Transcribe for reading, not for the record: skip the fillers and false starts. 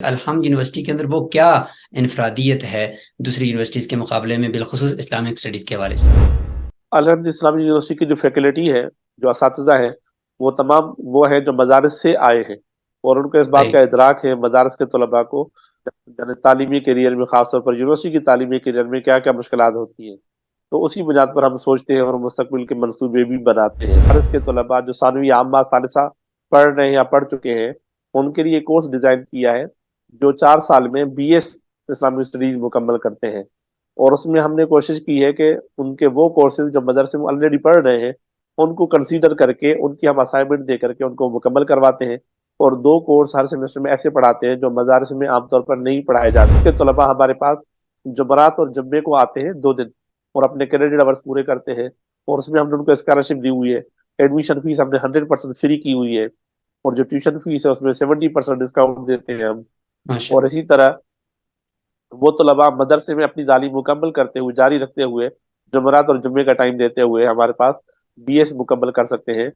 الحمد یونیورسٹی کے اندر وہ کیا انفرادیت ہے دوسری یونیورسٹیز کے مقابلے میں، بالخصوص اسلامک اسٹڈیز کے حوالے سے؟ الحمد اسلامی یونیورسٹی کی جو فیکلٹی ہے، جو اساتذہ ہیں، وہ تمام وہ ہیں جو مدارس سے آئے ہیں، اور ان کو اس بات کا صحیح ادراک ہے مدارس کے طلباء کو، یعنی تعلیمی کیریئر میں، خاص طور پر یونیورسٹی کی تعلیمی کیریئر میں کیا کیا مشکلات ہوتی ہیں، تو اسی بنیاد پر ہم سوچتے ہیں اور مستقبل کے منصوبے بھی بناتے ہیں۔ مدارس کے طلباء جو ثانوی عامہ ثالثہ پڑھ رہے ہیں یا پڑھ چکے ہیں، ان کے لیے کورس ڈیزائن کیا ہے جو 4 سال میں بی ایس اسلامی اسٹڈیز مکمل کرتے ہیں، اور اس میں ہم نے کوشش کی ہے کہ ان کے وہ کورسز جو مدرسے میں آلریڈی پڑھ رہے ہیں ان کو کنسیڈر کر کے ان کی ہم اسائنمنٹ دے کر کے ان کو مکمل کرواتے ہیں، اور 2 کورس ہر سیمسٹر میں ایسے پڑھاتے ہیں جو مدارس میں عام طور پر نہیں پڑھائے جاتے۔ اس کے طلباء ہمارے پاس جمعرات اور جمعے کو آتے ہیں 2 دن، اور اپنے کریڈٹ آورس پورے کرتے ہیں، اور اس میں ہم نے ان کو اسکالرشپ دی ہوئی ہے۔ ایڈمیشن فیس ہم نے 100% فری کی ہوئی ہے، اور جو ٹیوشن فیس ہے اس میں 70% ڈسکاؤنٹ دیتے ہیں ہم۔ ماشاء اور اللہ۔ اسی طرح وہ طلباء مدرسے میں اپنی تعلیم مکمل کرتے ہوئے، جاری رکھتے ہوئے، جمعرات اور جمعے کا ٹائم دیتے ہوئے ہمارے پاس بی ایس مکمل کر سکتے ہیں۔